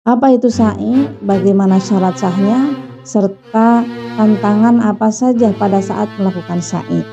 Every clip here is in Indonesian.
Apa itu sa'i, bagaimana syarat sahnya, serta tantangan apa saja pada saat melakukan sa'i.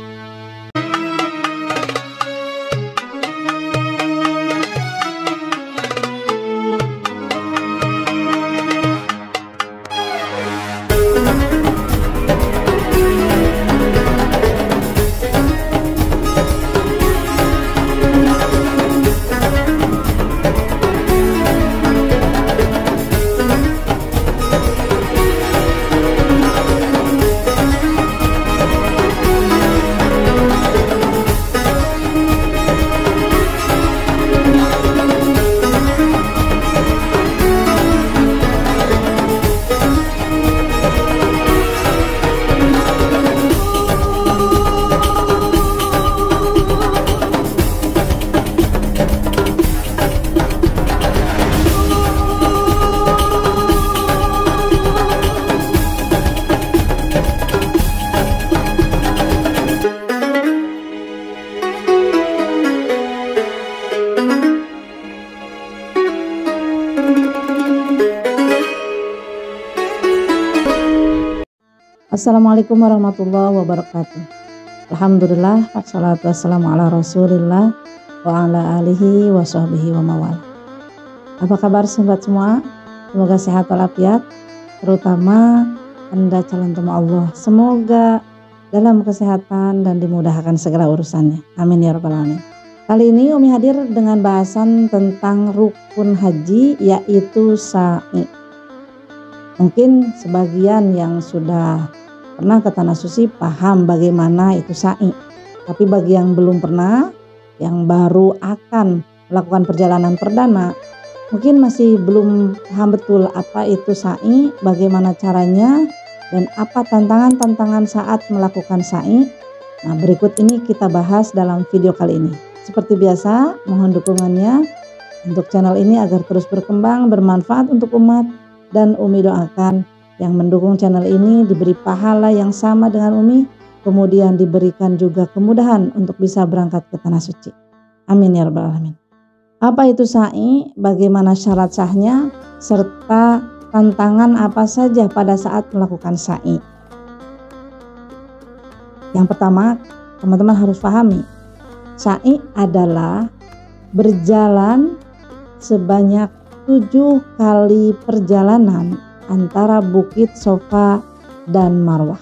Assalamualaikum warahmatullahi wabarakatuh. Alhamdulillah, wassalatu wassalamu ala rasulillah wa ala alihi wa sahbihi wa mawala. Apa kabar sobat semua? Semoga sehat walafiat, terutama Anda calon tamu Allah. Semoga dalam kesehatan dan dimudahkan segala urusannya. Amin ya rabbal alamin. Kali ini Umi hadir dengan bahasan tentang rukun haji, yaitu sa'i. Mungkin sebagian yang sudah pernah ke Tanah Suci paham bagaimana itu sa'i. Tapi bagi yang belum pernah, yang baru akan melakukan perjalanan perdana, mungkin masih belum paham betul apa itu sa'i, bagaimana caranya, dan apa tantangan-tantangan saat melakukan sa'i. Nah, berikut ini kita bahas dalam video kali ini. Seperti biasa, mohon dukungannya untuk channel ini agar terus berkembang, bermanfaat untuk umat, dan Umi doakan yang mendukung channel ini diberi pahala yang sama dengan Umi, kemudian diberikan juga kemudahan untuk bisa berangkat ke Tanah Suci. Amin ya rabbal alamin. Apa itu sa'i, bagaimana syarat sahnya, serta tantangan apa saja pada saat melakukan sa'i. Yang pertama, teman-teman harus pahami, sa'i adalah berjalan sebanyak 7 kali perjalanan antara Bukit Sofa dan Marwah.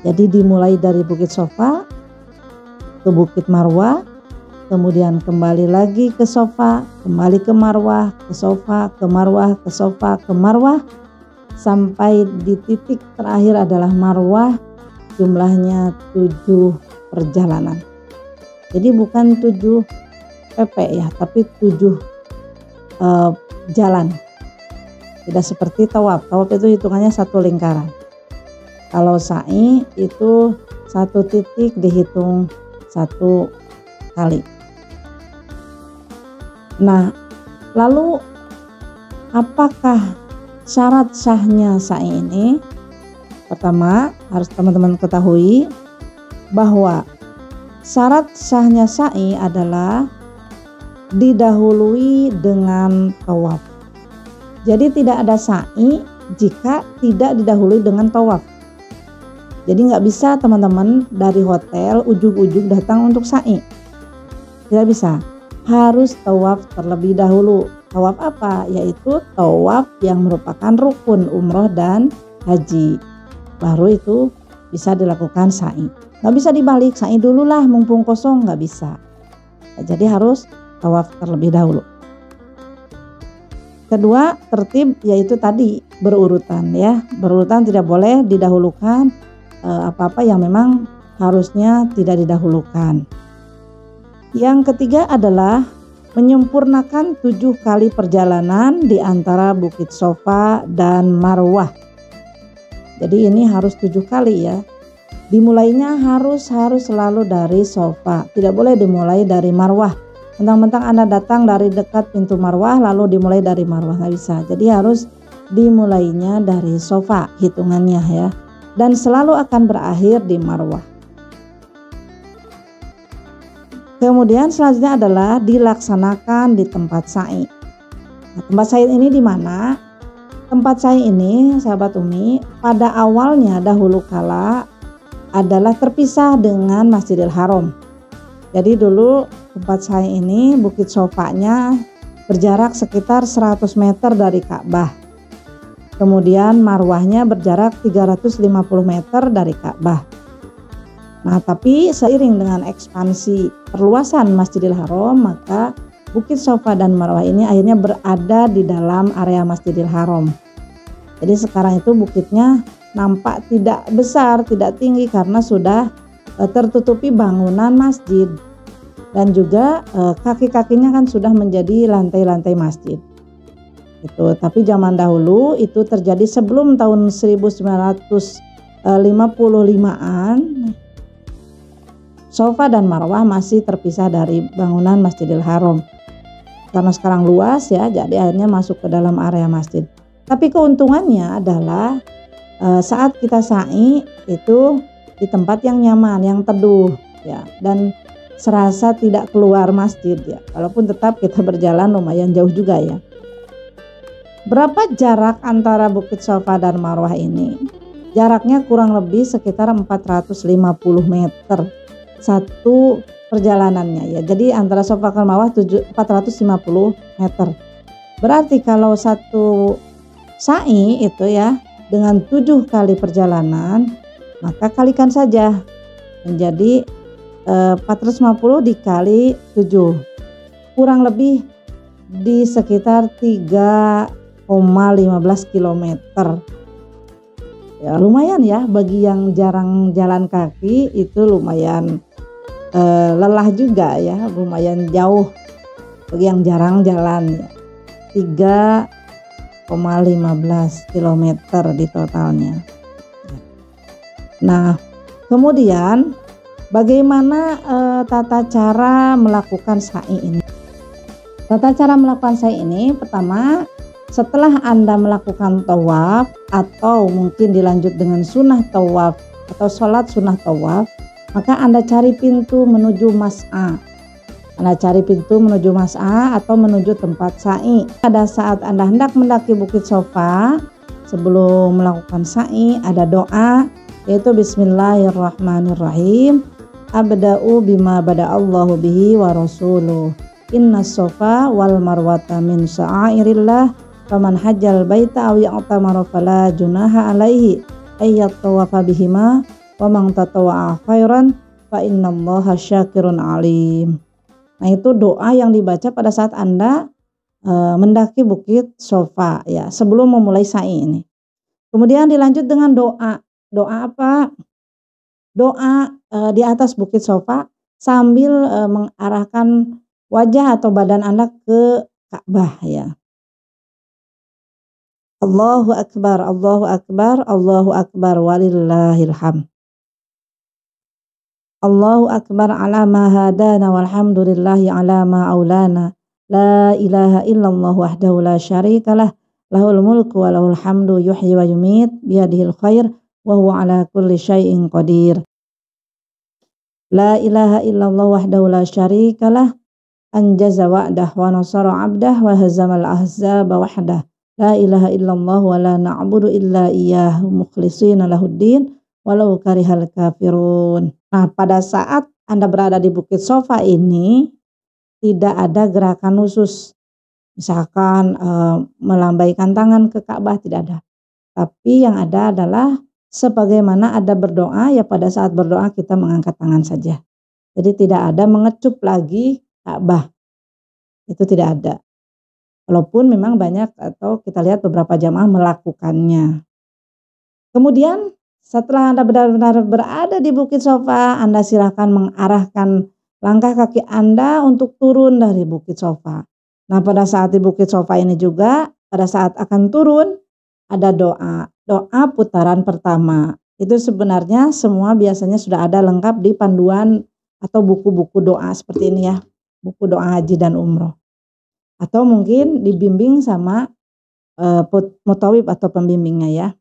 Jadi dimulai dari Bukit Sofa ke Bukit Marwah, kemudian kembali lagi ke Sofa, kembali ke Marwah, ke Sofa, ke Marwah, ke Sofa, ke Marwah, sampai di titik terakhir adalah Marwah. Jumlahnya 7 perjalanan. Jadi bukan 7 PP ya, tapi 7 jalan. Tidak seperti tawaf. Tawaf itu hitungannya 1 lingkaran. Kalau sa'i itu 1 titik dihitung 1 kali. Nah, lalu apakah syarat sahnya sa'i ini? Pertama, harus teman-teman ketahui bahwa syarat sahnya sa'i adalah didahului dengan tawaf. Jadi tidak ada sa'i jika tidak didahului dengan tawaf. Jadi nggak bisa teman-teman dari hotel ujug-ujug datang untuk sa'i. Tidak bisa. Harus tawaf terlebih dahulu. Tawaf apa? Yaitu tawaf yang merupakan rukun umroh dan haji. Baru itu bisa dilakukan sa'i. Nggak bisa dibalik, sa'i dulu lah mumpung kosong, nggak bisa. Jadi harus tawaf terlebih dahulu. Kedua, tertib, yaitu tadi berurutan ya. Berurutan, tidak boleh didahulukan apa-apa yang memang harusnya tidak didahulukan. Yang ketiga adalah menyempurnakan 7 kali perjalanan di antara Bukit Sofa dan Marwah. Jadi ini harus 7 kali ya. Dimulainya harus selalu dari Sofa, tidak boleh dimulai dari Marwah. Mentang-mentang Anda datang dari dekat pintu Marwah lalu dimulai dari Marwah, nggak bisa. Jadi harus dimulainya dari Sofa hitungannya ya, dan selalu akan berakhir di Marwah. Kemudian selanjutnya adalah dilaksanakan di tempat sa'i. Nah, tempat saya ini di mana? Tempat saya ini, sahabat Umi, pada awalnya dahulu kala adalah terpisah dengan Masjidil Haram. Jadi dulu tempat saya ini Bukit Shofanya berjarak sekitar 100 meter dari Ka'bah. Kemudian marwahnya berjarak 350 meter dari Ka'bah. Nah, tapi seiring dengan ekspansi perluasan Masjidil Haram, maka Bukit Shofa dan Marwah ini akhirnya berada di dalam area Masjidil Haram. Jadi sekarang itu bukitnya nampak tidak besar, tidak tinggi karena sudah tertutupi bangunan masjid. Dan juga kaki-kakinya kan sudah menjadi lantai-lantai masjid. Itu. Tapi zaman dahulu itu terjadi sebelum tahun 1955-an. Shofa dan Marwah masih terpisah dari bangunan Masjidil Haram. Karena sekarang luas ya, jadi akhirnya masuk ke dalam area masjid. Tapi keuntungannya adalah saat kita sa'i itu di tempat yang nyaman, yang teduh ya, dan serasa tidak keluar masjid ya. Walaupun tetap kita berjalan lumayan jauh juga ya. Berapa jarak antara Bukit Shofa dan Marwah ini? Jaraknya kurang lebih sekitar 450 meter satu perjalanannya ya. Jadi antara Shofa ke Marwah 450 meter. Berarti kalau satu sa'i itu ya dengan 7 kali perjalanan, maka kalikan saja menjadi 450 dikali 7, kurang lebih di sekitar 3,15 km. Ya lumayan ya, bagi yang jarang jalan kaki itu lumayan lelah juga ya, lumayan jauh bagi yang jarang jalan ya. 3,15 km di totalnya. Nah, kemudian bagaimana tata cara melakukan sa'i ini? Tata cara melakukan sa'i ini, pertama, setelah Anda melakukan tawaf atau mungkin dilanjut dengan sunnah tawaf atau sholat sunnah tawaf, maka Anda cari pintu menuju mas'a. Anda cari pintu menuju mas'a atau menuju tempat sa'i. Pada saat Anda hendak mendaki Bukit Shofa, sebelum melakukan sa'i ada doa, yaitu Bismillahirrahmanirrahim. Abda'u bima bada'allahu bihi wa rasuluh. Inna Shofa wal marwata min sya'airillah. Faman hajjal baita aw ya'tamara fala junaha alaihi ayyat tawafa bihima. Wa man tatawwa'a khairan fa innallaha syakirun alim. Nah, itu doa yang dibaca pada saat Anda mendaki Bukit Shofa ya, sebelum memulai sa'i ini. Kemudian dilanjut dengan doa. Doa apa? Doa di atas Bukit Shofa sambil mengarahkan wajah atau badan Anda ke Ka'bah ya. Allahu akbar, Allahu akbar, Allahu akbar walillahil hamd. Allahu akbar ala ma hadana walhamdulillahi ala ma aulana. La ilaha illallah wahdahu la syarikalah. Lahul mulku wa lahul hamdu yuhyi wa yumit biyadihil khair wa huwa ala kulli syai'in qadir. La ilaha illallah wahdahu la syarikalah. Anjaza wa'dah wa nasara 'abdah wa hazamal ahzaba wahdah. La ilaha illallah wa la na'budu illa iyyahu mukhlishina lahuddin walau karihal kafirun. Nah, pada saat Anda berada di Bukit Shofa ini tidak ada gerakan khusus. Misalkan melambaikan tangan ke Ka'bah, tidak ada. Tapi yang ada adalah sebagaimana ada berdoa, ya pada saat berdoa kita mengangkat tangan saja. Jadi tidak ada mengecup lagi Ka'bah. Itu tidak ada. Walaupun memang banyak atau kita lihat beberapa jamaah melakukannya. Kemudian setelah Anda benar-benar berada di Bukit Shofa, Anda silakan mengarahkan langkah kaki Anda untuk turun dari Bukit Shofa. Nah, pada saat di Bukit Shofa ini juga, pada saat akan turun, ada doa. Doa putaran pertama. Itu sebenarnya semua biasanya sudah ada lengkap di panduan atau buku-buku doa seperti ini ya. Buku doa haji dan umroh. Atau mungkin dibimbing sama mutawib atau pembimbingnya ya.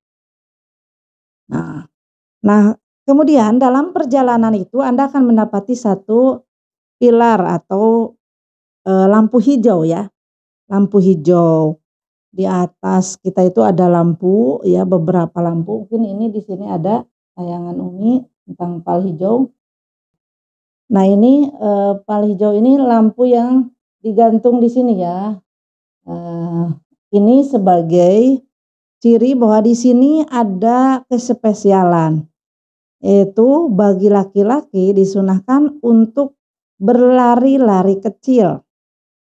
Nah, kemudian dalam perjalanan itu Anda akan mendapati satu pilar atau lampu hijau ya. lampu hijau. Di atas kita itu ada lampu ya, beberapa lampu. Mungkin ini di sini ada tayangan Umi tentang pal hijau. Nah ini pal hijau ini lampu yang digantung di sini ya. Ini sebagai ciri bahwa di sini ada kespesialan, yaitu bagi laki-laki disunahkan untuk berlari-lari kecil,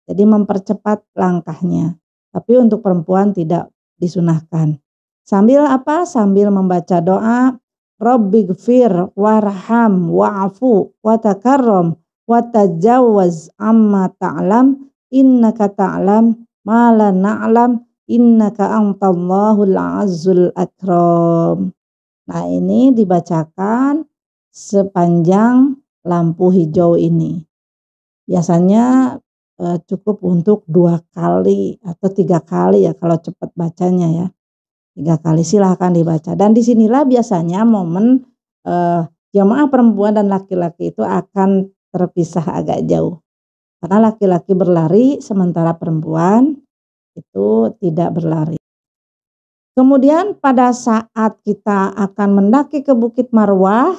jadi mempercepat langkahnya. Tapi untuk perempuan tidak disunahkan. Sambil apa? Sambil membaca doa, Rabbighfir warham wa'fu watakarram watajawaz amma ta'lam innaka ta'lam ma la na'lam innaka antallahul azzul akram. Nah ini dibacakan sepanjang lampu hijau ini. Biasanya cukup untuk 2 kali atau 3 kali ya kalau cepat bacanya ya. 3 kali silahkan dibaca. Dan disinilah biasanya momen jamaah perempuan dan laki-laki itu akan terpisah agak jauh. Karena laki-laki berlari sementara perempuan itu tidak berlari. Kemudian pada saat kita akan mendaki ke Bukit Marwah,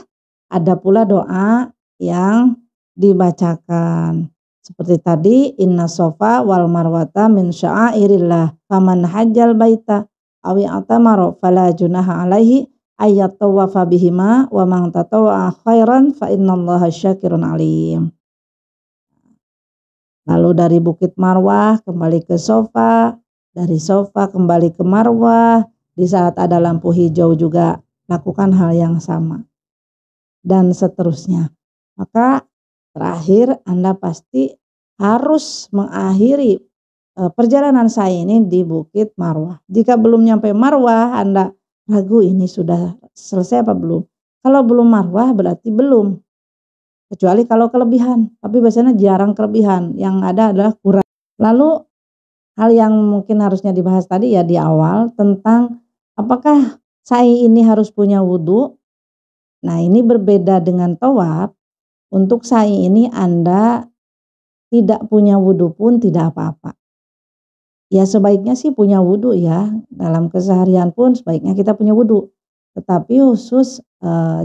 ada pula doa yang dibacakan. Seperti tadi, inna sofa wal marwata min sya'airillah, faman hajjal baita awi atamaro fala junaha alaihi ayat tawafa bihima wa man tatawwa khairan fa innallaha syakirun alim. Lalu dari Bukit Marwah kembali ke Sofa, dari Sofa kembali ke Marwah, di saat ada lampu hijau juga lakukan hal yang sama. Dan seterusnya. Maka terakhir Anda pasti harus mengakhiri perjalanan saya ini di Bukit Marwah. Jika belum nyampe Marwah, Anda ragu ini sudah selesai apa belum. Kalau belum Marwah berarti belum. Kecuali kalau kelebihan, tapi biasanya jarang kelebihan, yang ada adalah kurang. Lalu hal yang mungkin harusnya dibahas tadi ya di awal tentang apakah sa'i ini harus punya wudhu. Nah ini berbeda dengan tawaf. Untuk sa'i ini Anda tidak punya wudhu pun tidak apa-apa. Ya sebaiknya sih punya wudhu ya, dalam keseharian pun sebaiknya kita punya wudhu. Tetapi khusus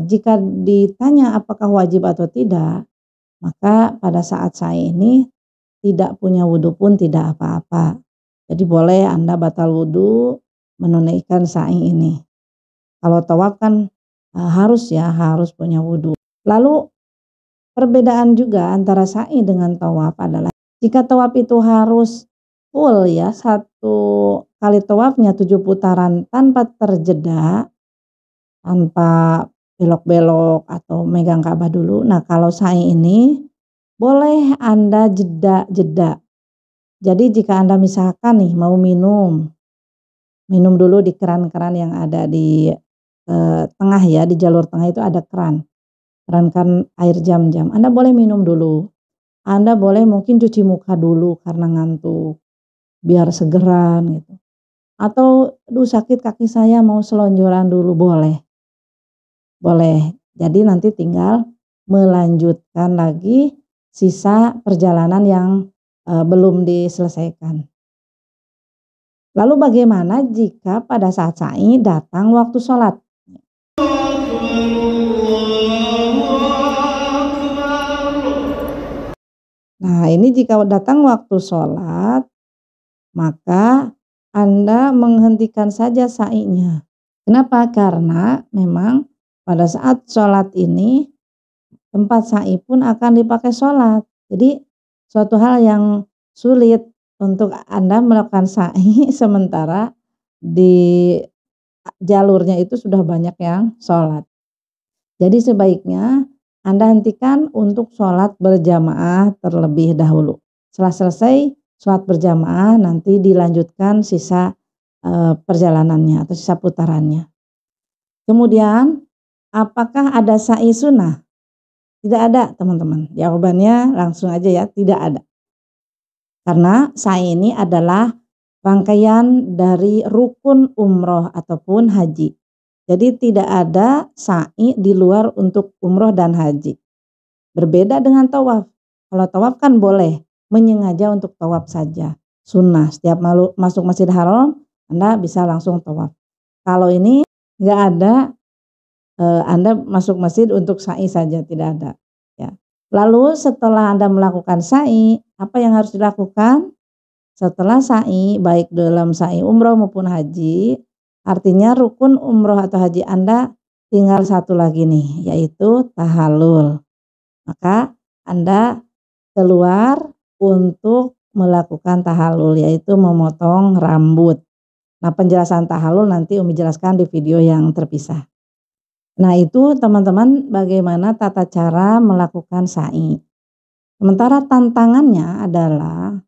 jika ditanya apakah wajib atau tidak, maka pada saat sa'i ini tidak punya wudhu pun tidak apa-apa. Jadi boleh Anda batal wudhu menunaikan sa'i ini. Kalau tawaf kan harus punya wudhu. Lalu perbedaan juga antara sa'i dengan tawaf adalah jika tawaf itu harus full ya, 1 kali tawafnya 7 putaran tanpa terjeda, tanpa belok-belok atau megang Ka'bah dulu. Nah kalau sa'i ini boleh Anda jeda-jeda. Jadi jika Anda misalkan nih mau minum dulu di keran-keran yang ada di tengah ya, di jalur tengah itu ada keran air jam-jam. Anda boleh minum dulu. Anda boleh mungkin cuci muka dulu karena ngantuk, biar segeran gitu. Atau sakit kaki saya mau selonjoran dulu, boleh. Jadi nanti tinggal melanjutkan lagi sisa perjalanan yang belum diselesaikan. Lalu bagaimana jika pada saat sa'i datang waktu sholat? Nah ini jika datang waktu sholat, maka Anda menghentikan saja sa'inya. Kenapa? Karena memang pada saat sholat ini tempat sa'i pun akan dipakai sholat. Jadi suatu hal yang sulit untuk Anda melakukan sa'i sementara di jalurnya itu sudah banyak yang sholat. Jadi sebaiknya Anda hentikan untuk sholat berjamaah terlebih dahulu. Setelah selesai sholat berjamaah nanti dilanjutkan sisa perjalanannya atau sisa putarannya. Kemudian apakah ada sa'i sunnah? Tidak ada teman-teman. Jawabannya langsung aja ya, tidak ada. Karena sa'i ini adalah rangkaian dari rukun umroh ataupun haji. Jadi tidak ada sa'i di luar untuk umroh dan haji. Berbeda dengan tawaf. Kalau tawaf kan boleh menyengaja untuk tawaf saja. sunnah. Setiap masuk Masjidil Haram Anda bisa langsung tawaf. Kalau ini nggak ada, Anda masuk masjid untuk sa'i saja, tidak ada ya. Lalu setelah Anda melakukan sa'i, apa yang harus dilakukan? Setelah sa'i, baik dalam sa'i umroh maupun haji, artinya rukun umroh atau haji Anda tinggal satu lagi nih, yaitu tahallul. Maka Anda keluar untuk melakukan tahallul, yaitu memotong rambut. Nah, penjelasan tahallul nanti Umi jelaskan di video yang terpisah. Nah, itu teman-teman bagaimana tata cara melakukan sa'i. Sementara tantangannya adalah